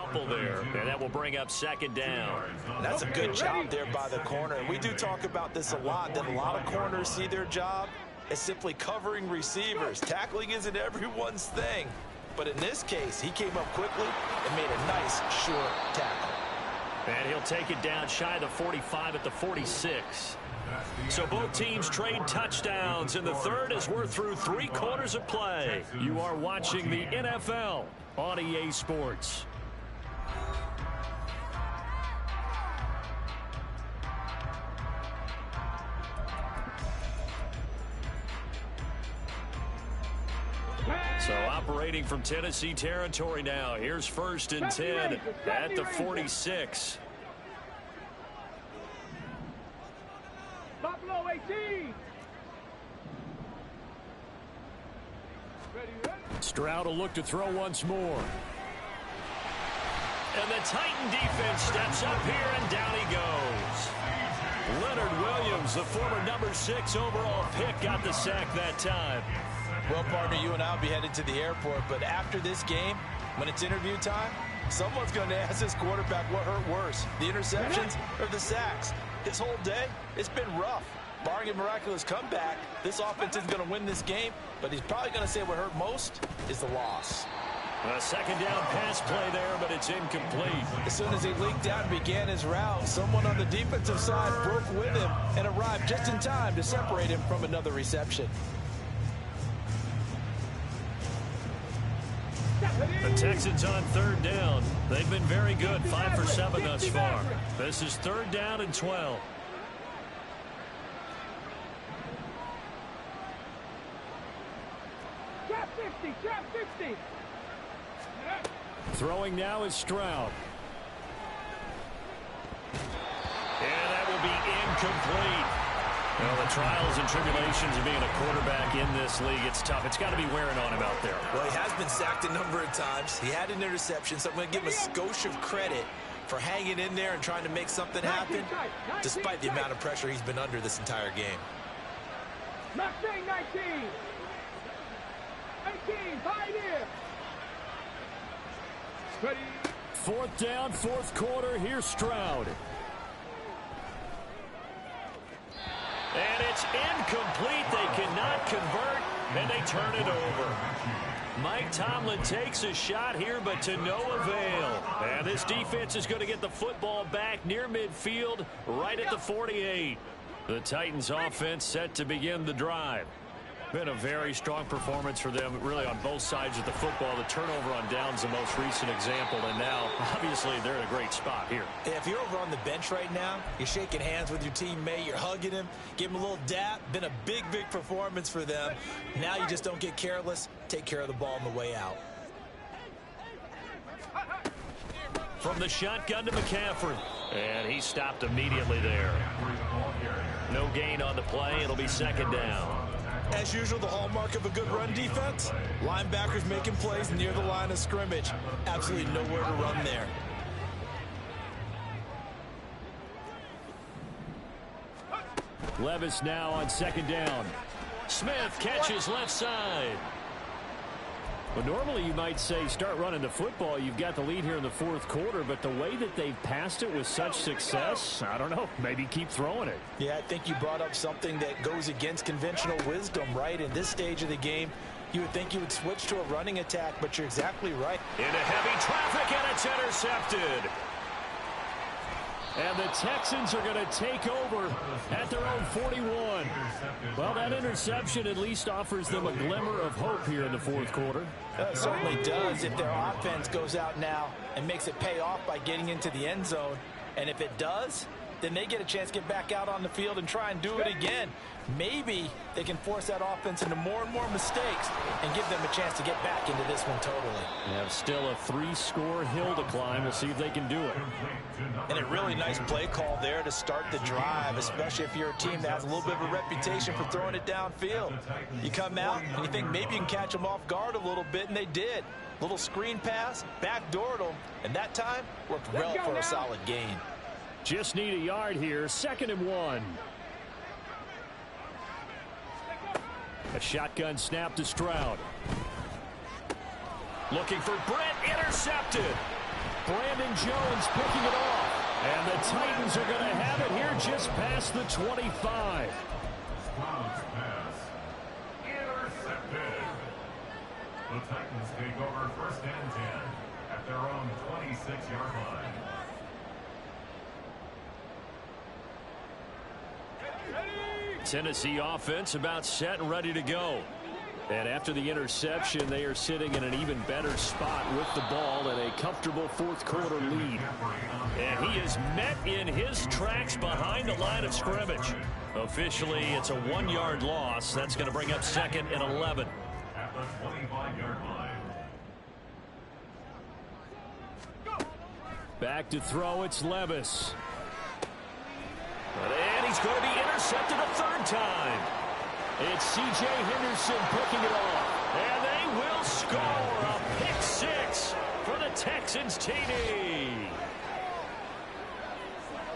[SPEAKER 1] couple there, and that will bring up second down.
[SPEAKER 2] That's a good job there by the corner. We do talk about this a lot, that a lot of corners see their job as simply covering receivers. Tackling isn't everyone's thing. But in this case, he came up quickly and made a nice, short tackle.
[SPEAKER 1] And he'll take it down shy of the 45 at the 46. So both teams trade touchdowns in the third as we're through 3 quarters of play. You are watching the NFL on EA Sports. So operating from Tennessee territory now. Here's 1st and 10 at the 46.
[SPEAKER 3] Buffalo 18.
[SPEAKER 4] Stroud will look to throw once more.
[SPEAKER 1] And the Titan defense steps up here, and down he goes. Leonard Williams, the former number 6 overall pick, got the sack that time.
[SPEAKER 2] Well, partner, you and I will be headed to the airport, but after this game, when it's interview time, someone's going to ask this quarterback what hurt worse, the interceptions or the sacks. His whole day, it's been rough. Barring a miraculous comeback, this offense is going to win this game, but he's probably going to say what hurt most is the loss.
[SPEAKER 1] A second down pass play there, but it's incomplete.
[SPEAKER 2] As soon as he leaked out and began his route, someone on the defensive side broke with him and arrived just in time to separate him from another reception.
[SPEAKER 1] The Texans on 3rd down. They've been very good, 5 for 7 thus far. This is 3rd down and 12.
[SPEAKER 3] Trap 50, trap 50.
[SPEAKER 4] Throwing now is Stroud.
[SPEAKER 1] And that will be incomplete. Well, the trials and tribulations of being a quarterback in this league, it's tough. It's got to be wearing on him out there.
[SPEAKER 2] Well, he has been sacked a number of times. He had an interception, so I'm going to give him a skosh of credit for hanging in there and trying to make something happen, despite the amount of pressure he's been under this entire game.
[SPEAKER 3] Mustang 19. 18, Pioneer. Ready.
[SPEAKER 4] 4th down, 4th quarter. Here's Stroud.
[SPEAKER 1] And it's incomplete. They cannot convert, and they turn it over. Mike Tomlin takes a shot here, but to no avail. And this defense is going to get the football back near midfield, right at the 48. The Titans offense set to begin the drive. Been a very strong performance for them, really, on both sides of the football. The turnover on downs, the most recent example, and now, obviously, they're in a great spot here.
[SPEAKER 2] If you're over on the bench right now, you're shaking hands with your teammate, you're hugging him, give him a little dap. Been a big, big performance for them. Now you just don't get careless. Take care of the ball on the way out.
[SPEAKER 1] From the shotgun to McCaffrey, and he stopped immediately there. No gain on the play. It'll be 2nd down.
[SPEAKER 2] As usual, the hallmark of a good run defense, linebackers making plays near the line of scrimmage. Absolutely nowhere to run there.
[SPEAKER 4] Levis now on 2nd down.
[SPEAKER 1] Smith catches left side.
[SPEAKER 4] Well, normally you might say start running the football. You've got the lead here in the 4th quarter, but the way that they've passed it with such success, I don't know, maybe keep throwing it.
[SPEAKER 2] Yeah, I think you brought up something that goes against conventional wisdom, right? In this stage of the game, you would think you would switch to a running attack, but you're exactly right.
[SPEAKER 1] Into heavy traffic, and it's intercepted.
[SPEAKER 4] And the Texans are going to take over at their own 41. Well, that interception at least offers them a glimmer of hope here in the 4th quarter.
[SPEAKER 2] It certainly does if their offense goes out now and makes it pay off by getting into the end zone. And if it does, then they get a chance to get back out on the field and try and do it again. Maybe they can force that offense into more and more mistakes and give them a chance to get back into this one totally.
[SPEAKER 4] They have still a 3-score hill to climb. We'll see if they can do it.
[SPEAKER 2] And a really nice play call there to start the drive, especially if you're a team that has a little bit of a reputation for throwing it downfield. You come out and you think maybe you can catch them off guard a little bit, and they did. Little screen pass, backdoored them, and that time worked well for a solid gain.
[SPEAKER 4] Just need a yard here. 2nd and 1. A shotgun snap to Stroud.
[SPEAKER 1] Looking for Brett, intercepted.
[SPEAKER 4] Brandon Jones picking it off. And the Titans are going to have it here just past the 25.
[SPEAKER 5] Brown's pass. Intercepted. The Titans take over first and 10 at their own 26-yard line.
[SPEAKER 1] Tennessee offense about set and ready to go. And after the interception, they are sitting in an even better spot with the ball and a comfortable fourth-quarter lead. And he is met in his tracks behind the line of scrimmage. Officially, it's a 1-yard loss. That's going to bring up second and 11.
[SPEAKER 5] At the 25-yard line.
[SPEAKER 4] Back to throw, it's Levis.
[SPEAKER 1] And he's going to be intercepted a third time.
[SPEAKER 4] It's C.J. Henderson picking it off.
[SPEAKER 1] And they will score a pick six for the Texans TD.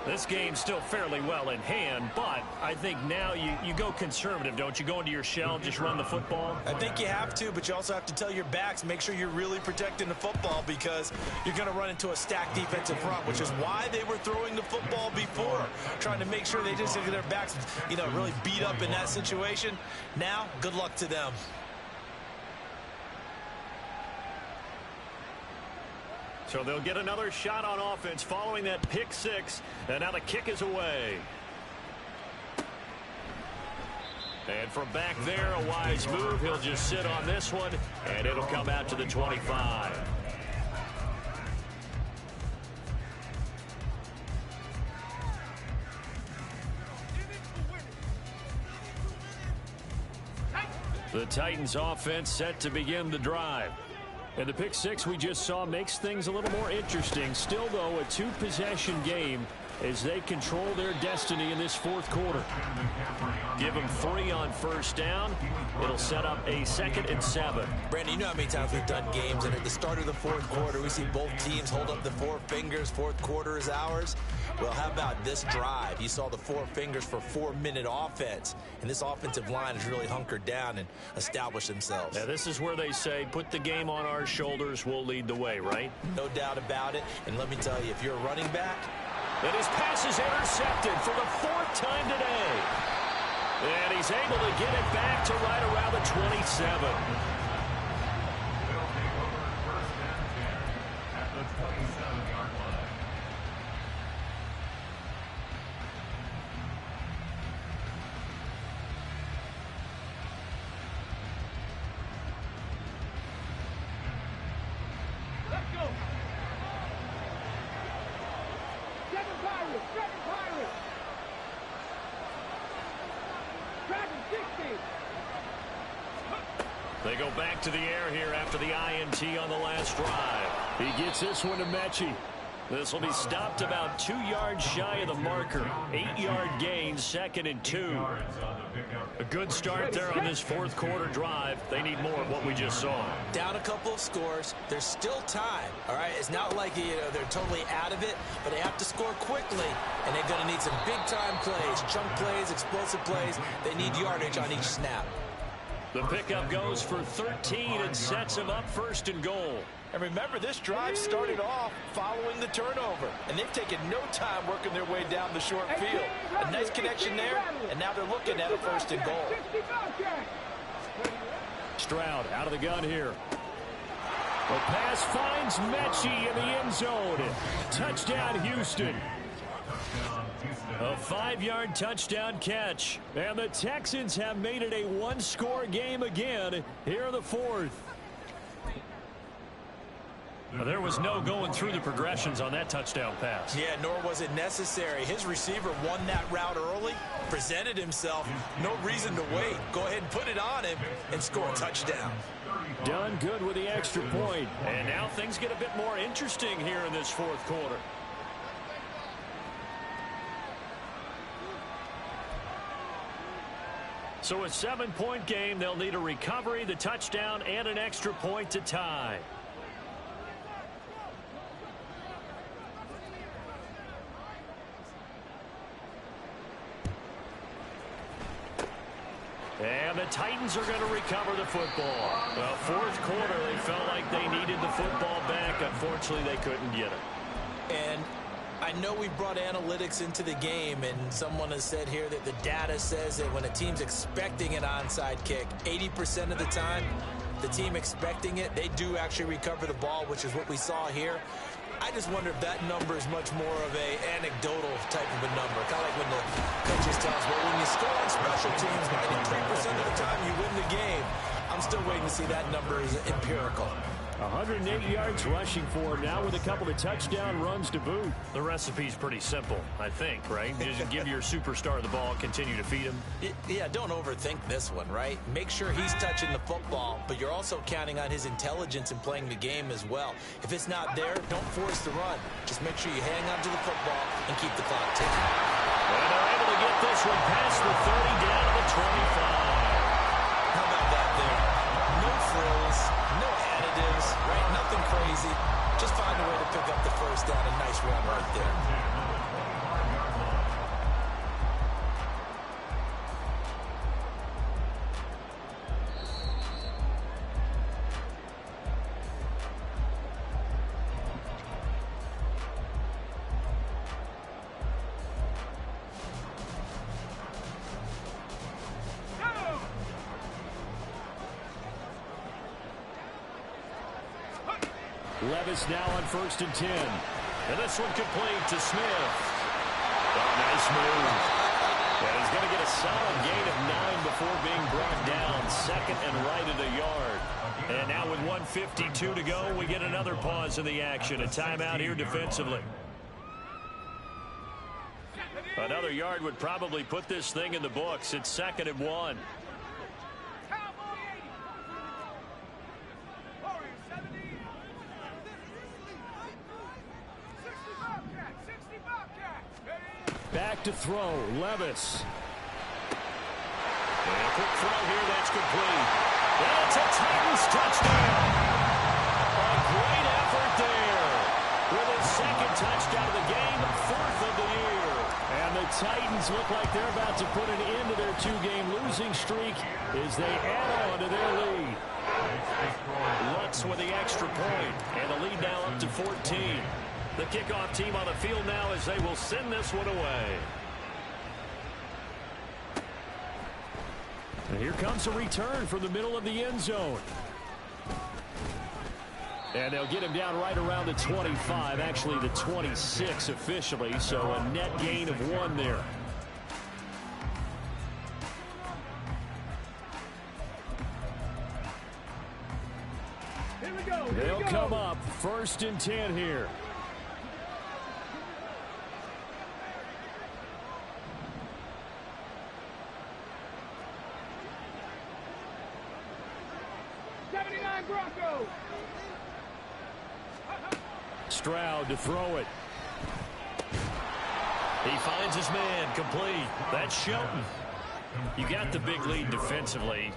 [SPEAKER 1] This game's still fairly well in hand, but I think now you go conservative, don't you? Go into your shell, just run the football?
[SPEAKER 2] I think you have to, but you also have to tell your backs, make sure you're really protecting the football because you're going to run into a stacked defensive front, which is why they were throwing the football before, trying to make sure they just get their backs, really beat up in that situation. Now, good luck to them.
[SPEAKER 1] So they'll get another shot on offense following that pick six. And now the kick is away. And from back there, a wise move. He'll just sit on this one, and it'll come out to the 25. The Titans offense set to begin the drive. And the pick six we just saw makes things a little more interesting. Still, though, a two-possession game as they control their destiny in this fourth quarter. Give them 3 on first down. It'll set up a 2nd and 7.
[SPEAKER 2] Brandon, you know how many times we've done games, and at the start of the fourth quarter, we see both teams hold up the 4 fingers. Fourth quarter is ours. Well, how about this drive? You saw the 4 fingers for 4-minute offense, and this offensive line has really hunkered down and established themselves.
[SPEAKER 1] Now, this is where they say, put the game on our shoulders, we'll lead the way, right?
[SPEAKER 2] No doubt about it, and let me tell you, if you're a running back,
[SPEAKER 1] and his pass is intercepted for the 4th time today. And he's able to get it back to right around the 27.
[SPEAKER 5] They'll take over first and 10 at the 27-yard line.
[SPEAKER 3] Let's go. Seven Pirates. Dragon 60.
[SPEAKER 1] They go back to the air here after the INT on the last drive.
[SPEAKER 4] He gets this one to Mechie.
[SPEAKER 1] This will be stopped about 2 yards shy of the marker. 8-yard gain, 2nd and 2. A good start there on this fourth quarter drive. They need more of what we just saw.
[SPEAKER 2] down a couple of scores. There's still time, all right? It's not like, they're totally out of it, but they have to score quickly, and they're going to need some big-time plays, chunk plays, explosive plays. They need yardage on each snap.
[SPEAKER 1] The pickup goes for 13 and sets him up 1st and goal.
[SPEAKER 2] And remember, this drive started off following the turnover, and they've taken no time working their way down the short field. A nice connection there, and now they're looking at a 1st and goal.
[SPEAKER 4] Stroud out of the gun here. The pass finds Mechie in the end zone. Touchdown, Houston.
[SPEAKER 1] A 5-yard touchdown catch.
[SPEAKER 4] And the Texans have made it a one-score game again here in the fourth.
[SPEAKER 1] There was no going through the progressions on that touchdown pass.
[SPEAKER 2] Yeah, nor was it necessary. His receiver won that route early, presented himself. No reason to wait. Go ahead and put it on him and score a touchdown.
[SPEAKER 4] Done good with the extra point.
[SPEAKER 1] And now things get a bit more interesting here in this fourth quarter. So a 7-point game. They'll need a recovery, the touchdown, and an extra point to tie. And the Titans are going to recover the football. Well, fourth quarter, they felt like they needed the football back. Unfortunately, they couldn't get it.
[SPEAKER 2] And I know we brought analytics into the game, and someone has said here that the data says that when a team's expecting an onside kick, 80% of the time, the team expecting it, they do actually recover the ball, which is what we saw here. I just wonder if that number is much more of a anecdotal type of a number. Kind of like when the coaches tell us, well, when you score on special teams, 93% of the time you win the game. I'm still waiting to see that number is empirical.
[SPEAKER 4] 108 yards rushing for him now with a couple of touchdown runs to boot.
[SPEAKER 1] The recipe's pretty simple, I think, right? Just give your superstar the ball, continue to feed him.
[SPEAKER 2] Yeah, don't overthink this one, right? Make sure he's touching the football, but you're also counting on his intelligence in playing the game as well. If it's not there, don't force the run. Just make sure you hang on to the football and keep the clock ticking.
[SPEAKER 1] And they're able to get this one past the 30 down to the 25.
[SPEAKER 2] How about that there? No frills, no additives, right? Nothing crazy. Just find a way to pick up the first down. A nice run right there.
[SPEAKER 4] Levis now on 1st and 10.
[SPEAKER 1] And this one complete to Smith. Oh, nice move. And he's going to get a solid gain of 9 before being brought down. Second and right at a yard. And now with 1:52 to go, we get another pause in the action. A timeout here defensively. Another yard would probably put this thing in the books. It's 2nd and 1.
[SPEAKER 4] Back to throw, Levis.
[SPEAKER 1] And a quick throw here, that's complete. And it's a Titans touchdown. A great effort there. With his 2nd touchdown of the game, 4th of the year.
[SPEAKER 4] And the Titans look like they're about to put an end to their 2-game losing streak as they add on to their lead.
[SPEAKER 1] Lutz with the extra point, and the lead now up to 14. The kickoff team on the field now as they will send this one away.
[SPEAKER 4] And here comes a return from the middle of the end zone. And they'll get him down right around the 25, actually the 26 officially, so a net gain of 1 there.
[SPEAKER 3] Here we go.
[SPEAKER 4] They'll come up 1st and 10 here.
[SPEAKER 3] Broncos.
[SPEAKER 4] Stroud to throw it.
[SPEAKER 1] He finds his man, complete. That's Shelton. You got the big lead defensively.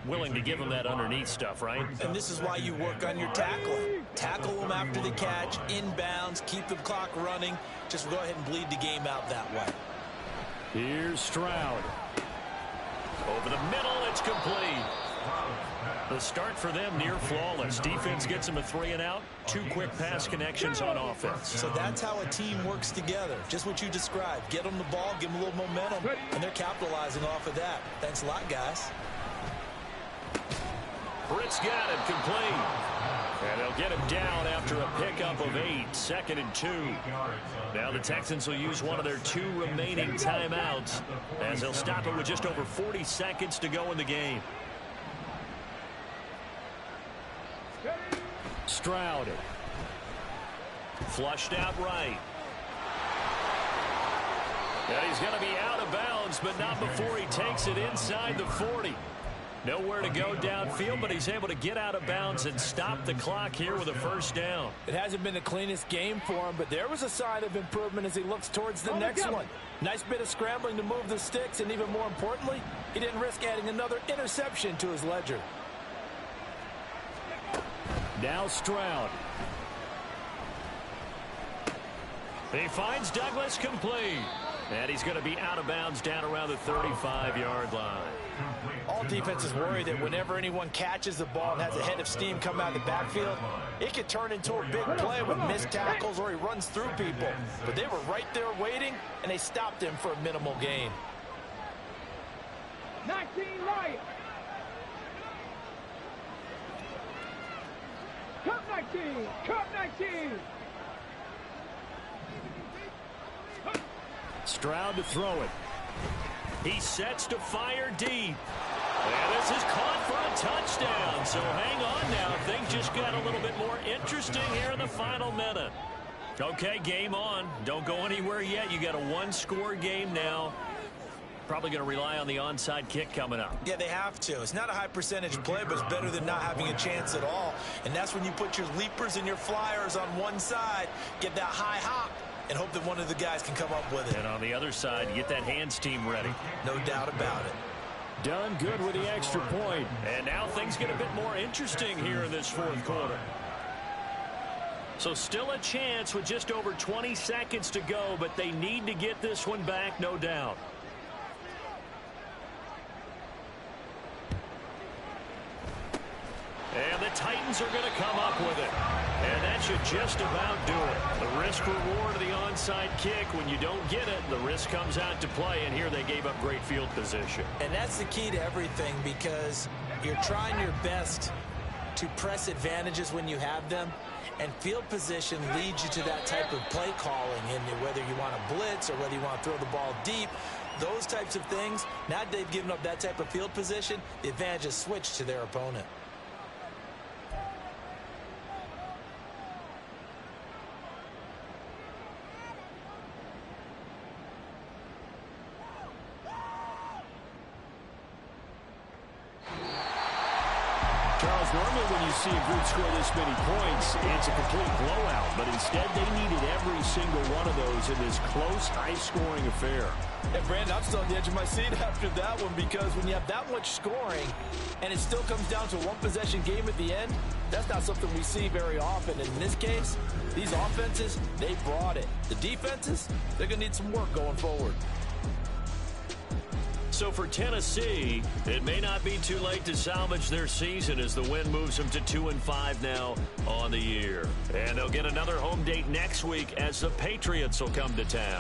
[SPEAKER 1] Willing to give him that underneath stuff, right?
[SPEAKER 2] And this is why you work on your tackling. Tackle them after the catch, inbounds, keep the clock running. Just go ahead and bleed the game out that way.
[SPEAKER 4] Here's Stroud.
[SPEAKER 1] Over the middle, it's complete. The start for them near flawless. Defense gets them a 3 and out. 2 quick pass connections on offense.
[SPEAKER 2] So that's how a team works together. Just what you described. Get them the ball, give them a little momentum, and they're capitalizing off of that. Thanks a lot, guys.
[SPEAKER 1] Britt's got it, complete. And they'll get him down after a pickup of 8. 2nd and 2. Now the Texans will use one of their 2 remaining timeouts as they'll stop it with just over 40 seconds to go in the game.
[SPEAKER 4] Stroud.
[SPEAKER 1] Flushed out right. And he's going to be out of bounds, but not before he takes it inside the 40. Nowhere to go downfield, but he's able to get out of bounds and stop the clock here with a 1st down.
[SPEAKER 2] It hasn't been the cleanest game for him, but there was a sign of improvement as he looks towards the next one. Nice bit of scrambling to move the sticks, and even more importantly, he didn't risk adding another interception to his ledger.
[SPEAKER 4] Now Stroud.
[SPEAKER 1] He finds Douglas, complete. And he's going to be out of bounds down around the 35-yard line.
[SPEAKER 2] All defenses worry that whenever anyone catches the ball and has a head of steam come out of the backfield, it could turn into a big play with missed tackles or he runs through people. But they were right there waiting, and they stopped him for a minimal gain.
[SPEAKER 3] 19 right. Cut 19. Cut 19.
[SPEAKER 4] Stroud to throw it.
[SPEAKER 1] He sets to fire deep. And this is caught for a touchdown. So hang on now. Things just got a little bit more interesting here in the final minute. Okay, game on. Don't go anywhere yet. You got a one-score game now. Probably going to rely on the onside kick coming up.
[SPEAKER 2] Yeah, they have to. It's not a high percentage play, but it's better than not having a chance at all. And that's when you put your leapers and your flyers on one side, get that high hop, and hope that one of the guys can come up with it.
[SPEAKER 1] And on the other side, get that hands team ready.
[SPEAKER 2] No doubt about it.
[SPEAKER 4] Done good with the extra point.
[SPEAKER 1] And now things get a bit more interesting here in this fourth quarter. So still a chance with just over 20 seconds to go, but they need to get this one back, no doubt. And the Titans are going to come up with it. And that should just about do it. The risk reward of the onside kick. When you don't get it, the risk comes out to play. And here they gave up great field position.
[SPEAKER 2] And that's the key to everything, because you're trying your best to press advantages when you have them. And field position leads you to that type of play calling. And whether you want to blitz or whether you want to throw the ball deep, those types of things, now that they've given up that type of field position, the advantage is switched to their opponent.
[SPEAKER 4] Charles, normally when you see a group score this many points, it's a complete blowout. But instead, they needed every single one of those in this close, high-scoring affair.
[SPEAKER 2] And, Brandon, I'm still on the edge of my seat after that one, because when you have that much scoring and it still comes down to a one-possession game at the end, that's not something we see very often. And in this case, these offenses, they brought it. The defenses, they're going to need some work going forward.
[SPEAKER 1] So for Tennessee, it may not be too late to salvage their season as the win moves them to 2-5 now on the year. And they'll get another home date next week as the Patriots will come to town.